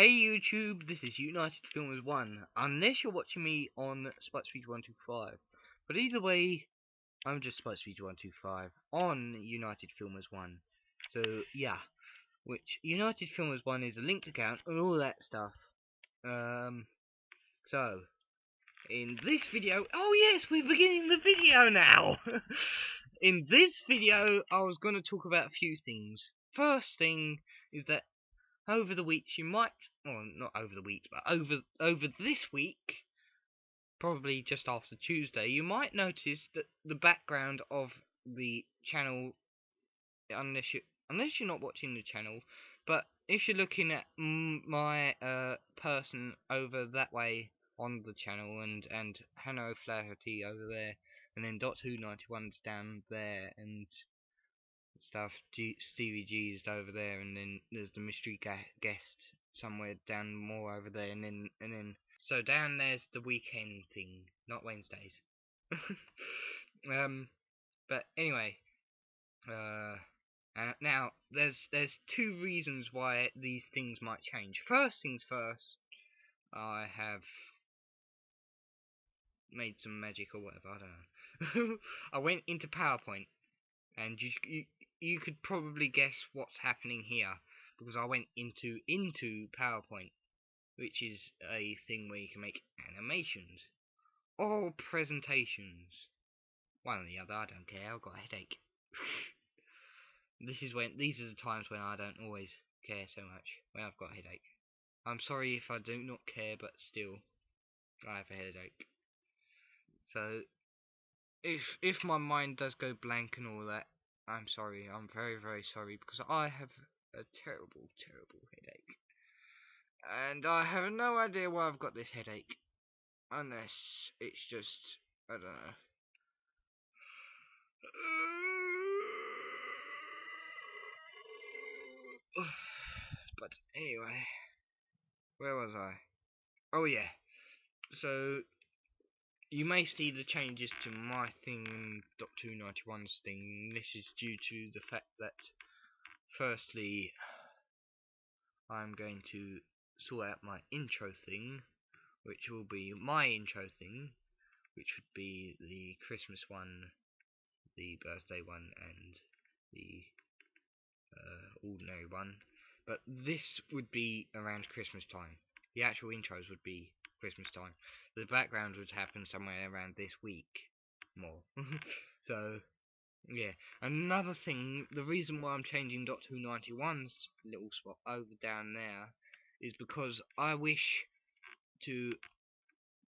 Hey YouTube, this is United Filmers 1, unless you're watching me on SpikesPeech125. But either way, I'm just SpikesPeech125 on United Filmers 1. So yeah, which United Filmers 1 is a linked account and all that stuff. So, in this video, oh yes, we're beginning the video now! In this video, I was going to talk about a few things. First thing is that over the weeks you might, well, not over the weeks, but over this week, probably just after Tuesday, you might notice that the background of the channel, unless you're not watching the channel, but if you're looking at my person over that way on the channel, and Hanno Flaherty over there, and then Dot291's down there, and stuff. Stevie G's over there, and then there's the mystery guest somewhere down more over there, and then so down there's the weekend thing, not Wednesdays. But anyway, now there's two reasons why these things might change. First things first, I have made some magic or whatever. I don't know. I went into PowerPoint. And you could probably guess what's happening here, because I went into PowerPoint, which is a thing where you can make animations or presentations. One or the other, I don't care. I've got a headache. These are the times when I don't always care so much, when I've got a headache. I'm sorry if I do not care, but still, I have a headache. So if my mind does go blank and all that, I'm sorry. I'm very, very sorry, because I have a terrible, terrible headache. And I have no idea why I've got this headache. Unless it's just, I don't know. But anyway, where was I? Oh yeah. So, you may see the changes to my thing and Dot291's thing. This is due to the fact that, firstly, I'm going to sort out my intro thing, which will be my intro thing, which would be the Christmas one, the birthday one, and the ordinary one. But this would be around Christmas time. The actual intros would be Christmas time. The background would happen somewhere around this week, more. So, yeah. Another thing, the reason why I'm changing Dot291's little spot over down there is because I wish to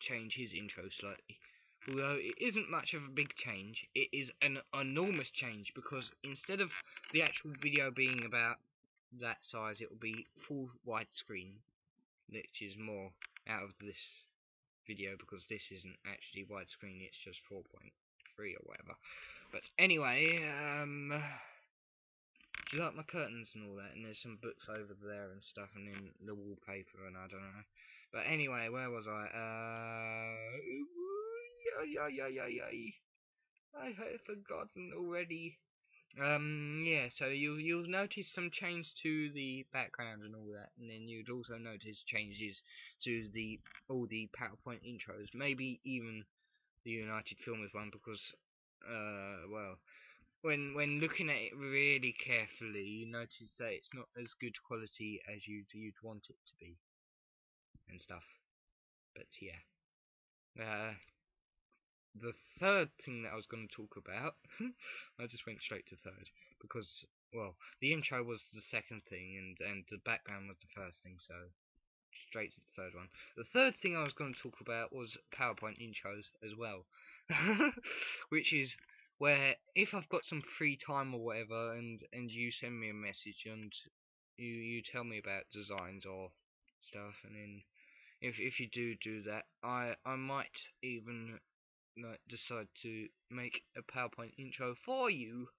change his intro slightly. Although it isn't much of a big change, it is an enormous change, because instead of the actual video being about that size, it will be full widescreen, which is more out of this video, because this isn't actually widescreen, it's just 4.3 or whatever. But anyway, do you like my curtains and all that? And there's some books over there and stuff, and then the wallpaper, and I don't know. But anyway, where was I? I have forgotten already. Yeah, so you'll notice some change to the background and all that, and then you'd also notice changes to all the PowerPoint intros, maybe even the United Filmers one, because well, when looking at it really carefully, you notice that it's not as good quality as you'd want it to be and stuff. But yeah, the third thing that I was going to talk about, I just went straight to third, because, well, the intro was the second thing, and the background was the first thing, so straight to the third one. The third thing I was going to talk about was PowerPoint intros as well, which is where, if I've got some free time or whatever, and you send me a message, and you tell me about designs or stuff, and then if you do that, I might even decide to make a PowerPoint intro for you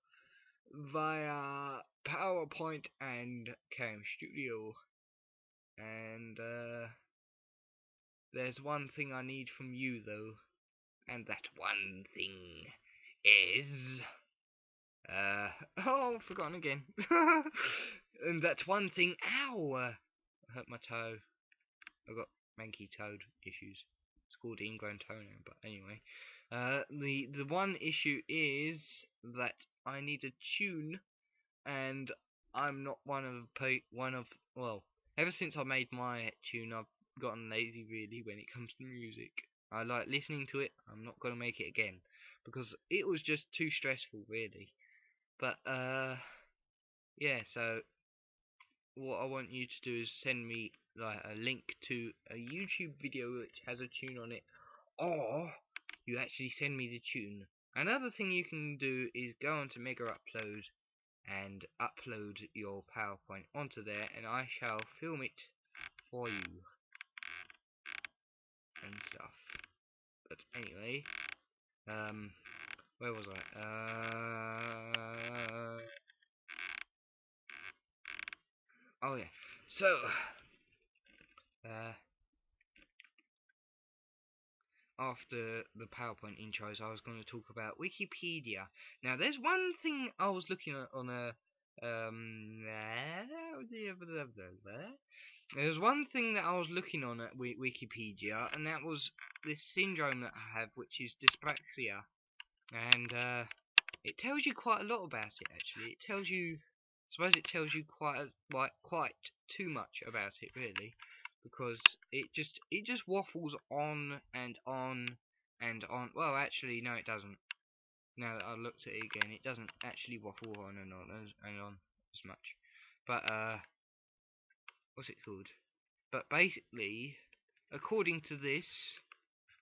via PowerPoint and Cam Studio. And there's one thing I need from you though, and that one thing is oh, forgotten again. And that one thing, ow, hurt my toe. I got manky toed issues. It's called ingrown toenail, but anyway. The one issue is that I need a tune, and I'm not well, ever since I made my tune, I've gotten lazy really when it comes to music. I like listening to it. I'm not gonna make it again because it was just too stressful really. But yeah, so what I want you to do is send me like a link to a YouTube video which has a tune on it, or you actually send me the tune. Another thing you can do is go onto Mega Upload and upload your PowerPoint onto there, and I shall film it for you and stuff. But anyway, where was I? Oh yeah. So, after the PowerPoint intros, I was going to talk about Wikipedia. Now, there's one thing I was looking at on a there's one thing that I was looking on at Wikipedia, and that was this syndrome that I have, which is dyspraxia, and it tells you quite a lot about it. Actually, it tells you, I suppose, it tells you quite too much about it, really, because it just waffles on and on and on. Well, actually, no, it doesn't. Now that I looked at it again, it doesn't actually waffle on and on as much. But what's it called? But basically, according to this,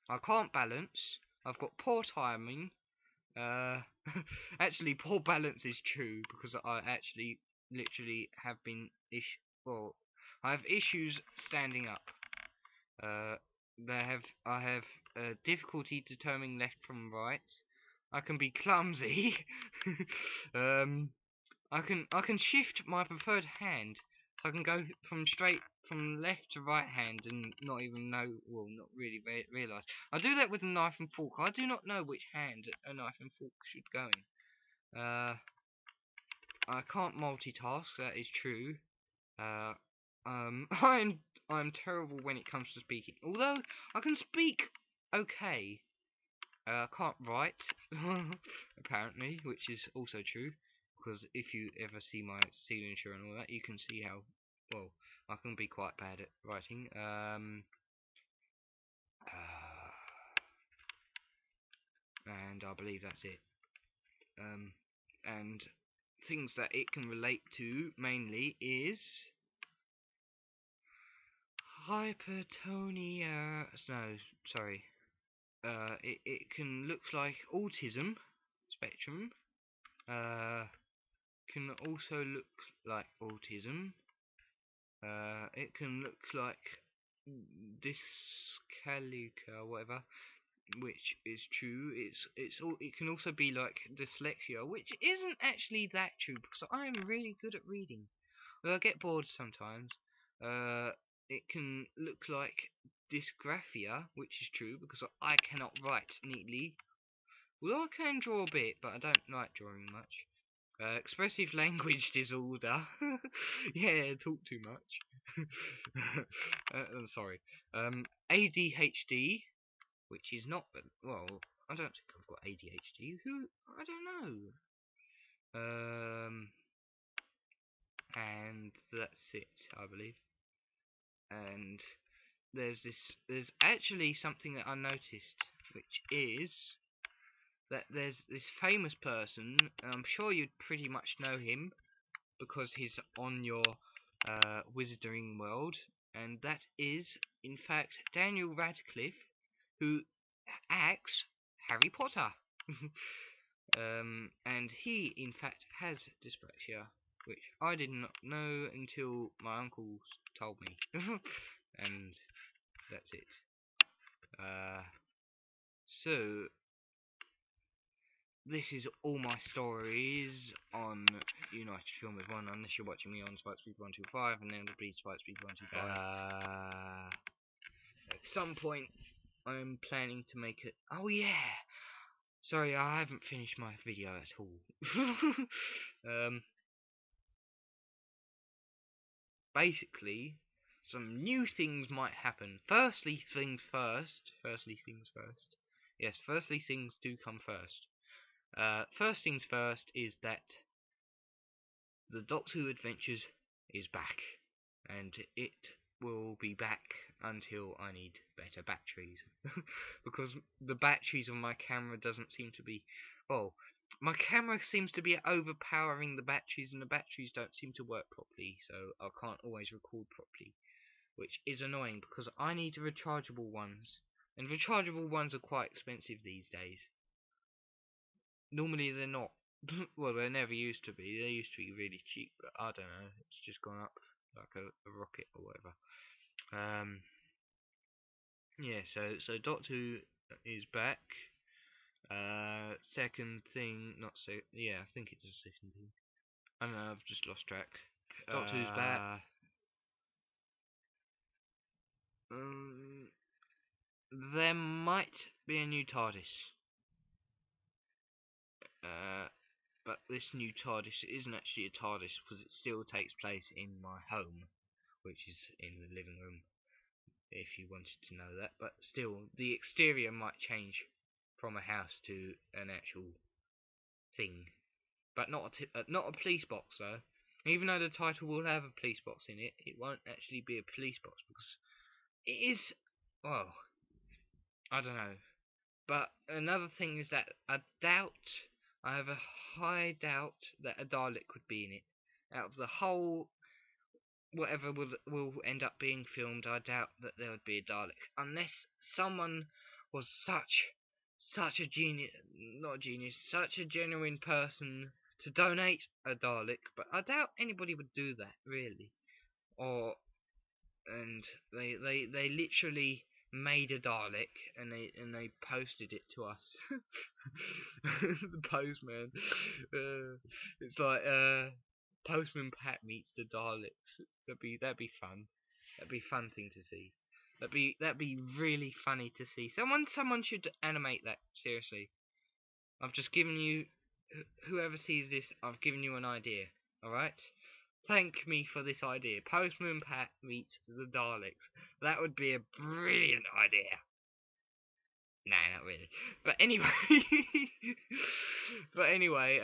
I can't balance. I've got poor timing. Actually, poor balance is true because I actually literally have been I have issues standing up. I have difficulty determining left from right. I can be clumsy. I can shift my preferred hand, so I can go from left to right hand and not even know, well, not really realise. I do that with a knife and fork. I do not know which hand a knife and fork should go in. I can't multitask. That is true. I'm terrible when it comes to speaking. Although I can speak okay. I can't write, apparently, which is also true, because if you ever see my signature and all that, you can see how, well, I can be quite bad at writing. And I believe that's it. And things that it can relate to, mainly, is hypertonia, no, sorry. It can look like autism spectrum. Can also look like autism. It can look like dyscalculia, whatever, which is true. It can also be like dyslexia, which isn't actually that true because I am really good at reading. Well, I get bored sometimes. It can look like dysgraphia, which is true because I cannot write neatly. Well, I can draw a bit, but I don't like drawing much. Expressive language disorder. Yeah, talk too much. I'm sorry. ADHD, which is not, well, I don't think I've got ADHD. I don't know. And that's it, I believe. And there's actually something that I noticed, which is that there's this famous person, and I'm sure you'd pretty much know him because he's on your Wizarding World, and that is, in fact, Daniel Radcliffe, who acts Harry Potter. And he, in fact, has dyspraxia, which I did not know until my uncle told me. And that's it. So, this is all my stories on United Film with One, unless you're watching me on SpikeSpeed125, and then it'll be SpikeSpeed125. At some point, I'm planning to make it. Oh yeah! Sorry, I haven't finished my video at all. Basically, some new things might happen. Firstly things first. Yes, firstly things do come first. First things first is that the Doctor Who Adventures is back, and it will be back until I need better batteries. Because the batteries on my camera doesn't seem to be, well, my camera seems to be overpowering the batteries, and the batteries don't seem to work properly, so I can't always record properly, which is annoying because I need rechargeable ones, and rechargeable ones are quite expensive these days. Normally they're not. Well, they never used to be. They used to be really cheap, but I don't know. It's just gone up like a rocket or whatever. Yeah. So Doctor Who is back. Second thing, not so. Yeah, I think it's the second thing. I don't know. I've just lost track. Doctor Who's back. There might be a new TARDIS. But this new TARDIS isn't actually a TARDIS because it still takes place in my home, which is in the living room, if you wanted to know that. But still, the exterior might change from a house to an actual thing. But not a police box, though. Even though the title will have a police box in it, it won't actually be a police box because it is, well, I don't know. But another thing is that I have a high doubt that a Dalek would be in it. Out of the whole, whatever will end up being filmed, I doubt that there would be a Dalek. Unless someone was such a genius, not a genius, such a genuine person to donate a Dalek. But I doubt anybody would do that, really. And they literally made a Dalek and they posted it to us. The postman. It's like Postman Pat meets the Daleks. That'd be fun. That'd be a fun thing to see. That'd be really funny to see. Someone should animate that, seriously. I've just given you, whoever sees this, I've given you an idea. Alright? Thank me for this idea. Postman Pat meets the Daleks. That would be a brilliant idea. Nah, not really. But anyway,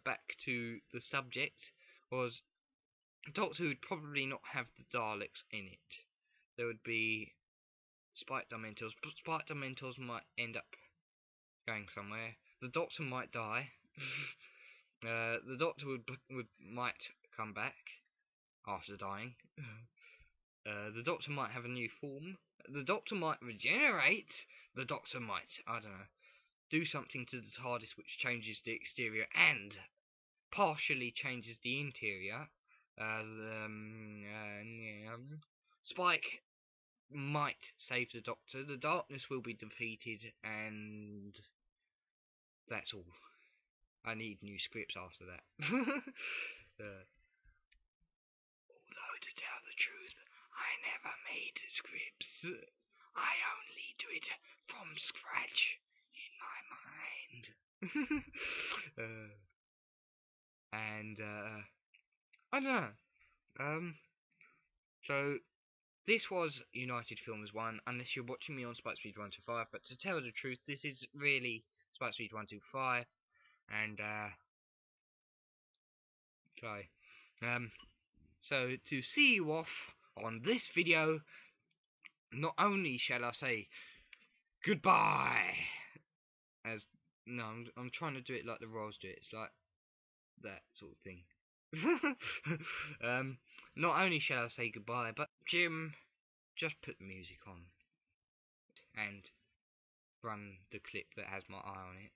back to the subject was Doctor Who would probably not have the Daleks in it. There would be Spike Dementors, but Spike Dementors might end up going somewhere. The Doctor might die. The Doctor might come back after dying. The Doctor might have a new form. The Doctor might regenerate. The Doctor might, I don't know, do something to the TARDIS which changes the exterior and partially changes the interior. Spike might save the Doctor. The darkness will be defeated, and that's all. I need new scripts after that. Although, to tell the truth, I never made scripts. I only do it from scratch in my mind. I don't know. So this was United Films 1, unless you're watching me on Spike Speed 125. But to tell the truth, this is really Spike Speed 125, and okay. So to see you off on this video, not only shall I say goodbye, as no, I'm trying to do it like the Royals do it. It's like that sort of thing. Not only shall I say goodbye, but Jim, just put the music on and run the clip that has my eye on it.